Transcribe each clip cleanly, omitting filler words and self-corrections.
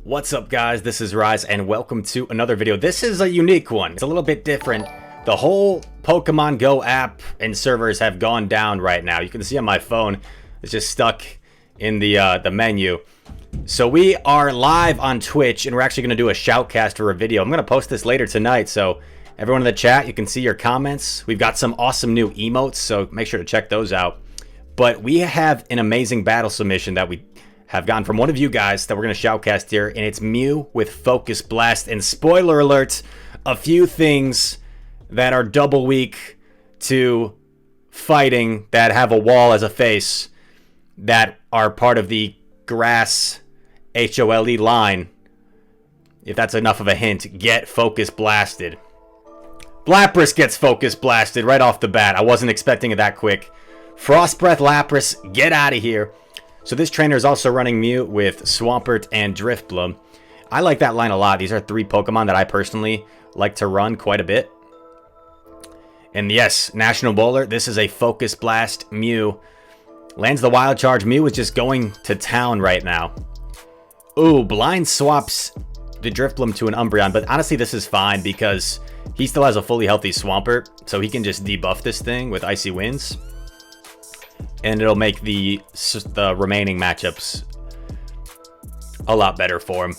What's up, guys? This is Rise and welcome to another video. This is a unique one. It's a little bit different. The whole Pokemon Go app and servers have gone down right now. You can see on my phone, it's just stuck in the menu. So we are live on Twitch and we're actually going to do a shoutcast for a video. I'm going to post this later tonight, so everyone in the chat, you can see your comments. We've got some awesome new emotes, so make sure to check those out. But we have an amazing battle submission that we have gotten from one of you guys that we're going to shoutcast here, and it's Mew with Focus Blast. And spoiler alert, a few things that are double weak to fighting that have a wall as a face that are part of the grass HOLE line. If that's enough of a hint, get Focus Blasted. Lapras gets Focus Blasted right off the bat. I wasn't expecting it that quick. Frost Breath Lapras, get out of here. So this trainer is also running Mew with Swampert and Driftblim. I like that line a lot. These are three Pokemon that I personally like to run quite a bit. And yes, National Bowler, this is a Focus Blast Mew. Lands the Wild Charge. Mew is just going to town right now. Ooh, blind swaps the Driftblim to an Umbreon, but honestly this is fine because he still has a fully healthy Swampert, so he can just debuff this thing with Icy Winds. And it'll make the remaining matchups a lot better for him.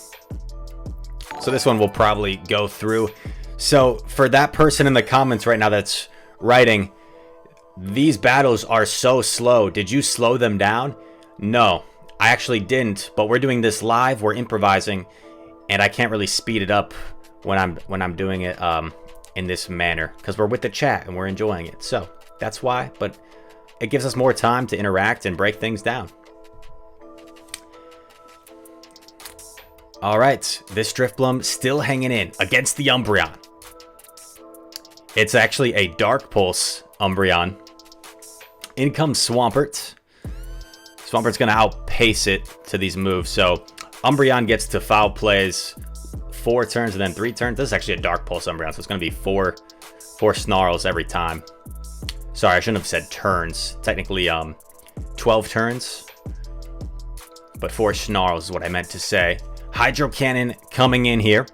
So this one will probably go through. So for that person in the comments right now that's writing, these battles are so slow. Did you slow them down? No, I actually didn't. But we're doing this live. We're improvising, and I can't really speed it up when I'm doing it in this manner because we're with the chat and we're enjoying it. So that's why. But it gives us more time to interact and break things down. Alright, this Driftblim still hanging in against the Umbreon. It's actually a Dark Pulse Umbreon. In comes Swampert. Swampert's going to outpace it to these moves. So Umbreon gets to foul plays 4 turns and then 3 turns. This is actually a Dark Pulse Umbreon, so it's going to be four Snarls every time. Sorry, I shouldn't have said turns. Technically, 12 turns. But 4 Snarls is what I meant to say. Hydro Cannon coming in here.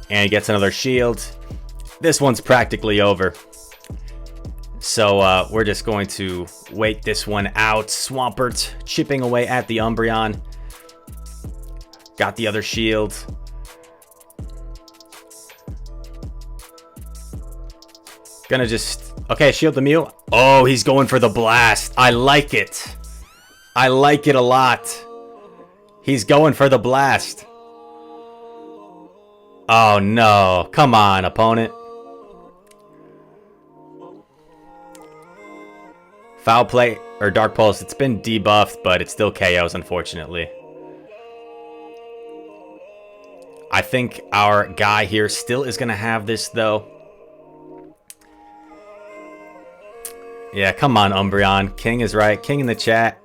And he gets another shield. This one's practically over. So we're just going to wait this one out. Swampert chipping away at the Umbreon. Got the other shield. Gonna just... Okay, shield the Mew. Oh, he's going for the blast. I like it. I like it a lot. He's going for the blast. Oh, no. Come on, opponent. Foul play or Dark Pulse. It's been debuffed, but it still KOs, unfortunately. I think our guy here still is going to have this, though. Yeah, come on, Umbreon. King is right. King in the chat.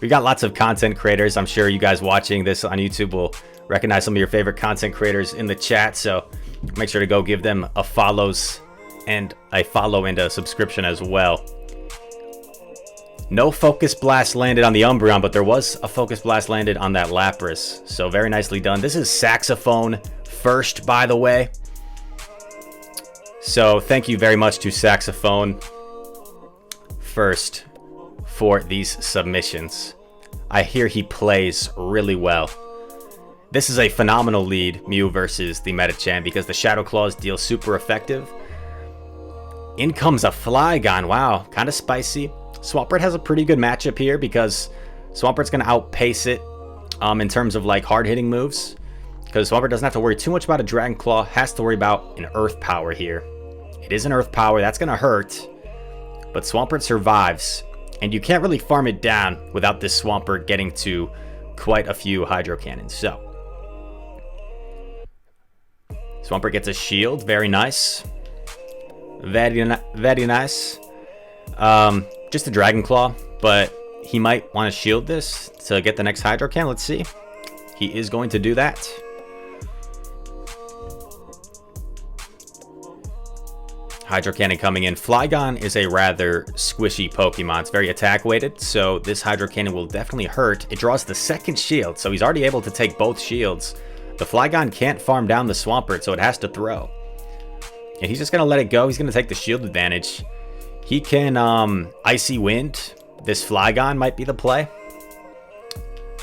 We got lots of content creators. I'm sure you guys watching this on YouTube will recognize some of your favorite content creators in the chat. So make sure to go give them a follows and a follow and a subscription as well. No Focus Blast landed on the Umbreon, but there was a Focus Blast landed on that Lapras. So very nicely done. This is Saxophone first, by the way. So thank you very much to Saxophone first for these submissions. I hear he plays really well. This is a phenomenal lead, Mew versus the Metachan, because the Shadow Claws deal super effective. In comes a Flygon. Wow, kind of spicy. Swampert has a pretty good matchup here because Swampert's going to outpace it in terms of like hard-hitting moves. Because Swampert doesn't have to worry too much about a Dragon Claw, has to worry about an Earth Power here. It is an Earth Power, that's going to hurt. But Swampert survives, and you can't really farm it down without this Swampert getting to quite a few Hydro Cannons. So, Swampert gets a shield, very nice. Very nice. Just a Dragon Claw, but he might want to shield this to get the next Hydro Can. Let's see. He is going to do that. Hydro Cannon coming in. Flygon is a rather squishy Pokemon. It's very attack weighted, so this Hydro Cannon will definitely hurt. It draws the second shield, so he's already able to take both shields. The Flygon can't farm down the Swampert, so it has to throw. And he's just going to let it go. He's going to take the shield advantage. He can Icy Wind. This Flygon might be the play.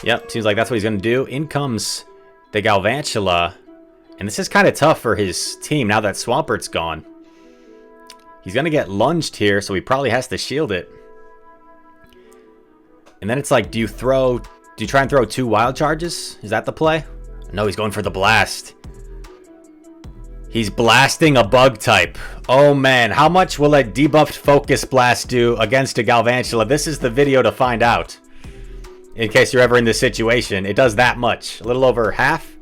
Yep, seems like that's what he's going to do. In comes the Galvantula. And this is kind of tough for his team now that Swampert's gone. He's going to get lunged here, so he probably has to shield it. And then it's like, do you try and throw 2 wild charges? Is that the play? No, he's going for the blast. He's blasting a bug type. Oh man, how much will a debuffed focus blast do against a Galvantula? This is the video to find out. In case you're ever in this situation, it does that much. A little over half.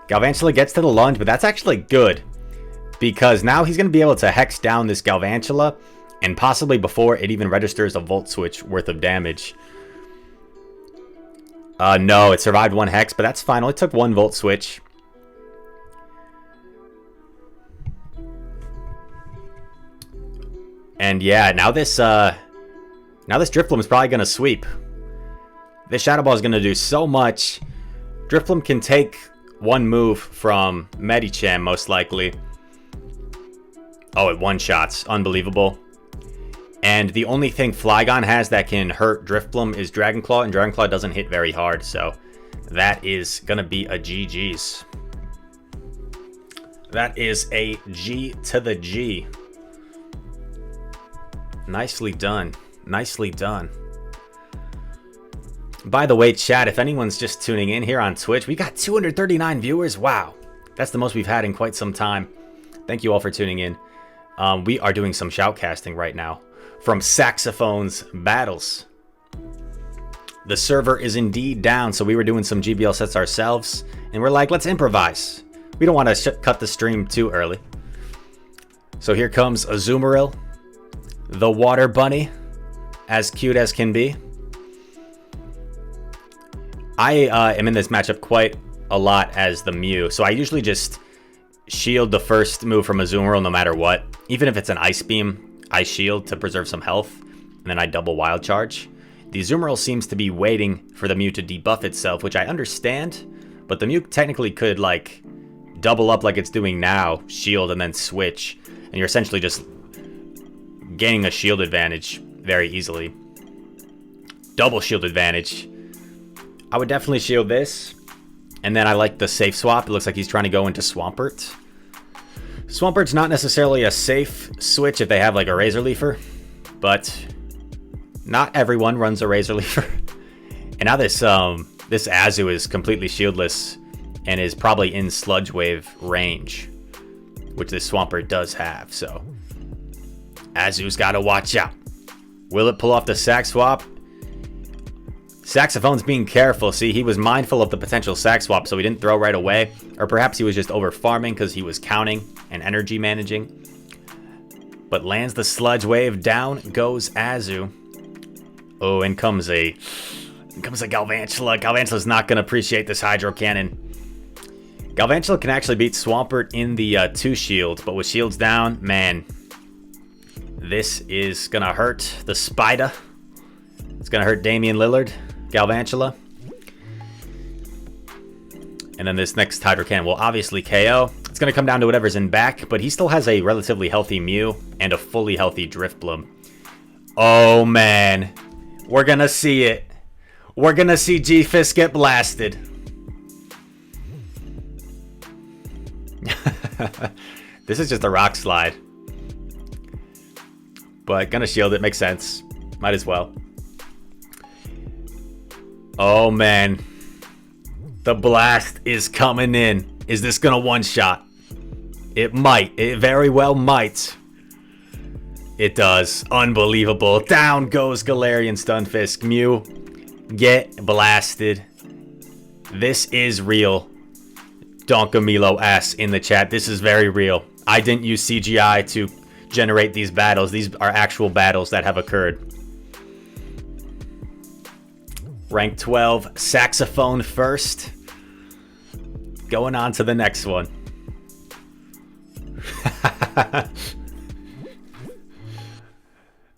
Galvantula gets to the lunge, but that's actually good. Because now he's going to be able to hex down this Galvantula, and possibly before it even registers a Volt Switch worth of damage. No, it survived 1 hex, but that's fine. Only took 1 Volt Switch. And yeah, now this Driftblim is probably going to sweep. This Shadow Ball is going to do so much. Driftblim can take 1 move from Medicham, most likely. Oh, it one-shots. Unbelievable. And the only thing Flygon has that can hurt Driftblim is Dragon Claw, and Dragon Claw doesn't hit very hard, so that is going to be a GG's. That is a G to the G. Nicely done. Nicely done. By the way, chat, if anyone's just tuning in here on Twitch, we got 239 viewers. Wow. That's the most we've had in quite some time. Thank you all for tuning in. We are doing some shoutcasting right now from Saxophone's Battles. The server is indeed down, so we were doing some GBL sets ourselves, and we're like, let's improvise. We don't want to cut the stream too early. So here comes Azumarill, the Water Bunny, as cute as can be. I am in this matchup quite a lot as the Mew, so I usually just shield the first move from Azumarill no matter what. Even if it's an Ice Beam, I shield to preserve some health, and then I double Wild Charge. The Azumarill seems to be waiting for the Mew to debuff itself, which I understand, but the Mew technically could, like, double up like it's doing now, shield, and then switch, and you're essentially just gaining a shield advantage very easily. Double shield advantage. I would definitely shield this. And then I like the safe swap. It looks like he's trying to go into Swampert. Swampert's not necessarily a safe switch if they have like a Razor Leafer, but not everyone runs a Razor Leafer. And now this Azu is completely shieldless and is probably in Sludge Wave range, which this Swampert does have. So Azu's got to watch out. Will it pull off the sack swap? Saxophone's being careful. See, he was mindful of the potential sack swap, so he didn't throw right away. Or perhaps he was just over farming because he was counting and energy managing. But lands the Sludge Wave. Down goes Azu. Oh, in comes a Galvantula. Galvantula's not going to appreciate this Hydro Cannon. Galvantula can actually beat Swampert in the 2 shield, but with shields down, man, this is going to hurt the Spider. It's going to hurt Damian Lillard. Galvantula. And then this next Hydro Cannon will obviously KO. It's going to come down to whatever's in back, but he still has a relatively healthy Mew and a fully healthy Driftblim. Oh, man. We're going to see it. We're going to see G-Fisk get blasted. This is just a rock slide. But going to shield it. Makes sense. Might as well. Oh, man. The blast is coming in. Is this going to one-shot? It might. It very well might. It does. Unbelievable. Down goes Galarian Stunfisk. Mew, get blasted. This is real. Donkamilo S in the chat. This is very real. I didn't use CGI to generate these battles. These are actual battles that have occurred. Rank 12, Saxophone first. Going on to the next one.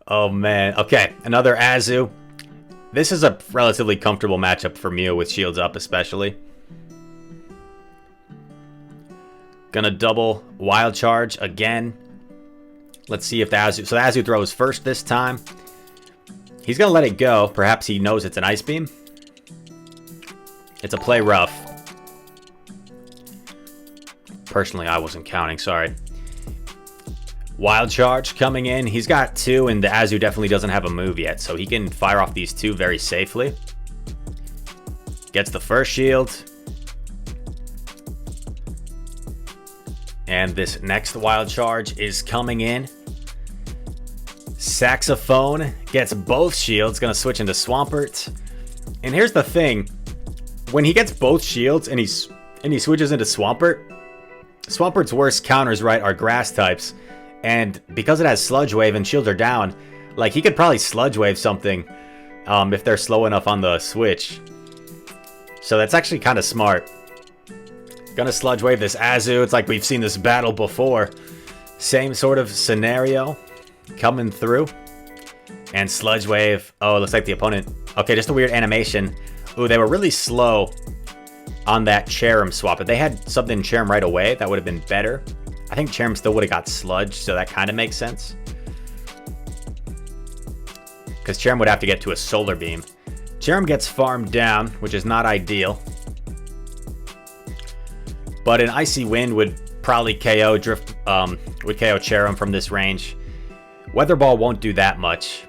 Oh, man. Okay, another Azu. This is a relatively comfortable matchup for Mew with shields up, especially. Gonna double Wild Charge again. Let's see if the Azu... So the Azu throws first this time. He's gonna let it go. Perhaps he knows it's an Ice Beam. It's a play rough. Personally, I wasn't counting, sorry. Wild Charge coming in. He's got 2, and the Azu definitely doesn't have a move yet, so he can fire off these 2 very safely. Gets the first shield. And this next Wild Charge is coming in. Saxophone gets both shields. Gonna switch into Swampert. And here's the thing. When he gets both shields and he switches into Swampert, Swampert's worst counters, right, are grass types. And because it has Sludge Wave and shields are down, like, he could probably Sludge Wave something if they're slow enough on the switch. So that's actually kind of smart. Gonna Sludge Wave this Azu. It's like we've seen this battle before. Same sort of scenario coming through. And Sludge Wave. Oh, it looks like the opponent... Okay, just a weird animation. Ooh, they were really slow on that Cherrim swap. If they had something Cherrim right away, that would have been better. I think Cherrim still would have got Sludge, so that kind of makes sense. Because Cherrim would have to get to a Solar Beam. Cherrim gets farmed down, which is not ideal. But an Icy Wind would probably KO would KO Cherrim from this range. Weather Ball won't do that much.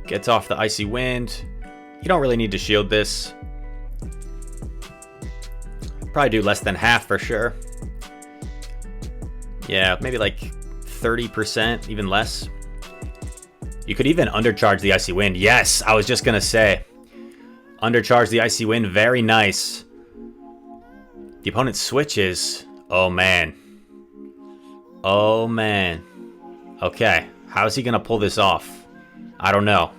Gets off the Icy Wind. You don't really need to shield this. Probably do less than half for sure. Yeah, maybe like 30%, even less. You could even undercharge the Icy Wind. Yes, I was just going to say. Undercharge the Icy Wind. Very nice. The opponent switches. Oh, man. Oh, man. Okay. How is he going to pull this off? I don't know.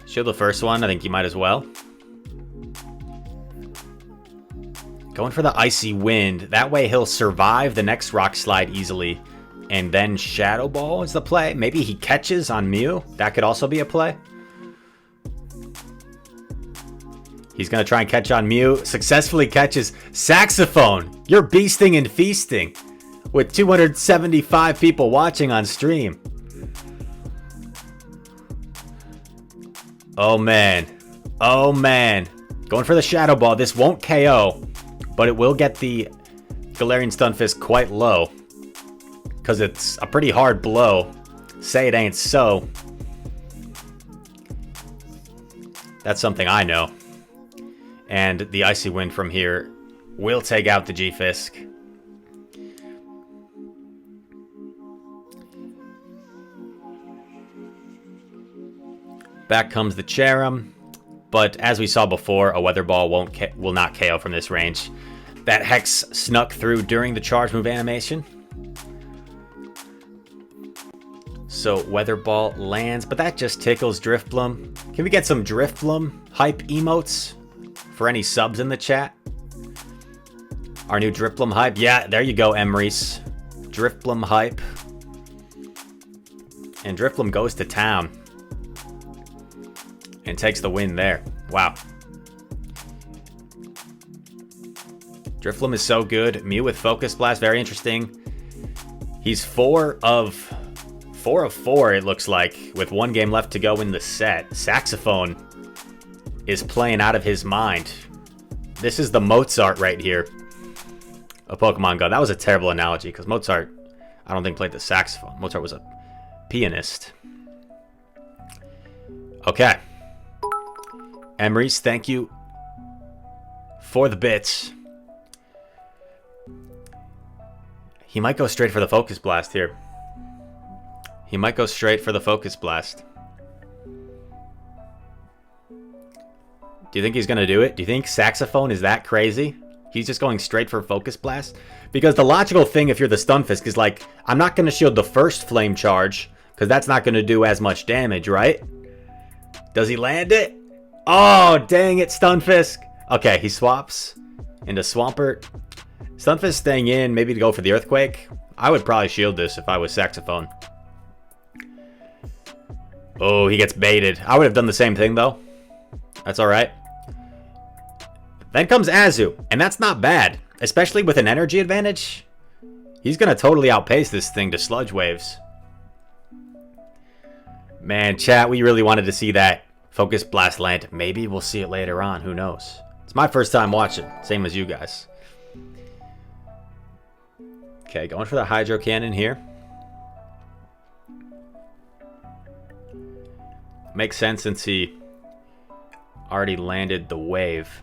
Shield the first one. I think he might as well. Going for the Icy Wind. That way he'll survive the next Rock Slide easily. And then Shadow Ball is the play. Maybe he catches on Mew. That could also be a play. He's going to try and catch on Mew. Successfully catches Saxophone. You're beasting and feasting. With 275 people watching on stream. Oh, man. Oh, man. Going for the Shadow Ball. This won't KO. But it will get the Galarian Stunfisk quite low. Because it's a pretty hard blow. Say it ain't so. That's something I know. And the Icy Wind from here will take out the G-Fisk. Back comes the Cherrim. But as we saw before, a Weather Ball will not KO from this range. That Hex snuck through during the charge move animation. So Weather Ball lands, but that just tickles Driftblim. Can we get some Driftblim hype emotes for any subs in the chat? Our new Driftblim hype. Yeah, there you go, Emrys. Driftblim hype. And Driftblim goes to town. And takes the win there. Wow. Driftblim is so good. Mew with Focus Blast, very interesting. He's 4 of 4, it looks like, with 1 game left to go in the set. Saxophone is playing out of his mind. This is the Mozart right here of Pokemon Go. That was a terrible analogy, because Mozart, I don't think, played the saxophone. Mozart was a pianist. Okay. Emrys, thank you for the bits. He might go straight for the Focus Blast here. He might go straight for the Focus Blast. Do you think he's going to do it? Do you think Saxophone is that crazy? He's just going straight for Focus Blast? Because the logical thing if you're the Stunfisk is like, I'm not going to shield the first Flame Charge, because that's not going to do as much damage, right? Does he land it? Oh, dang it, Stunfisk. Okay, he swaps into Swampert. Stunfisk staying in, maybe to go for the Earthquake. I would probably shield this if I was Saxophone. Oh, he gets baited. I would have done the same thing, though. That's alright. Then comes Azu, and that's not bad. Especially with an energy advantage. He's going to totally outpace this thing to Sludge Waves. Man, chat, we really wanted to see that Focus Blast land. Maybe we'll see it later on. Who knows? It's my first time watching. Same as you guys. Okay, going for the Hydro Cannon here. Makes sense since he already landed the wave.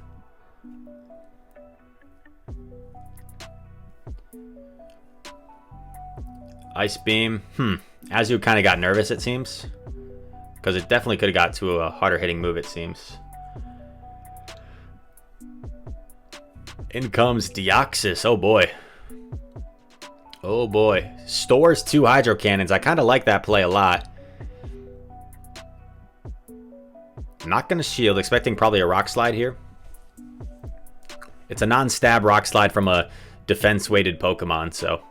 Ice Beam. Azu kind of got nervous, it seems. Because it definitely could have got to a harder hitting move, it seems. In comes Deoxys. Oh boy. Oh boy. Stores 2 Hydro Cannons. I kind of like that play a lot. Not going to shield. Expecting probably a Rock Slide here. It's a non-stab Rock Slide from a defense-weighted Pokemon, so...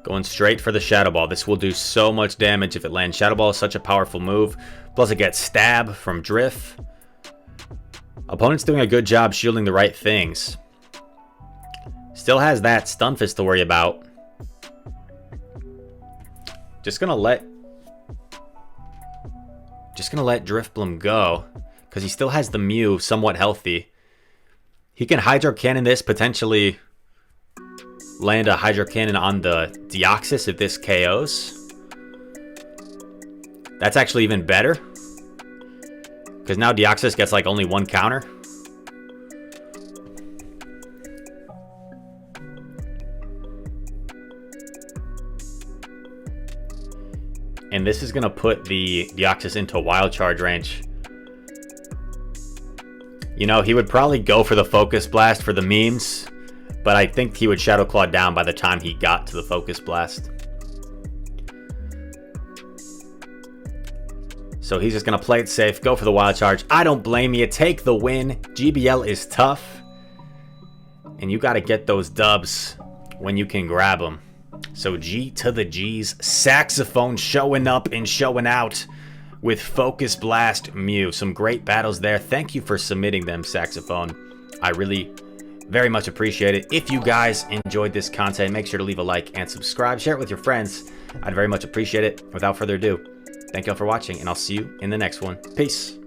Going straight for the Shadow Ball. This will do so much damage if it lands. Shadow Ball is such a powerful move. Plus it gets Stab from Drift. Opponent's doing a good job shielding the right things. Still has that Stunfisk to worry about. Just gonna let Driftblim go. Because he still has the Mew somewhat healthy. He can Hydro Cannon this, potentially land a Hydro Cannon on the Deoxys if this KOs. That's actually even better. Because now Deoxys gets like only 1 counter. And this is going to put the Deoxys into Wild Charge range. You know, he would probably go for the Focus Blast for the memes. But I think he would Shadow Claw down by the time he got to the Focus Blast. So he's just going to play it safe, go for the Wild Charge. I don't blame you. Take the win. GBL is tough. And you got to get those dubs when you can grab them. So G to the G's. Saxophone showing up and showing out with Focus Blast Mew. Some great battles there. Thank you for submitting them, Saxophone. I really very much appreciate it. If you guys enjoyed this content, make sure to leave a like and subscribe. Share it with your friends. I'd very much appreciate it. Without further ado, thank you all for watching, and I'll see you in the next one. Peace.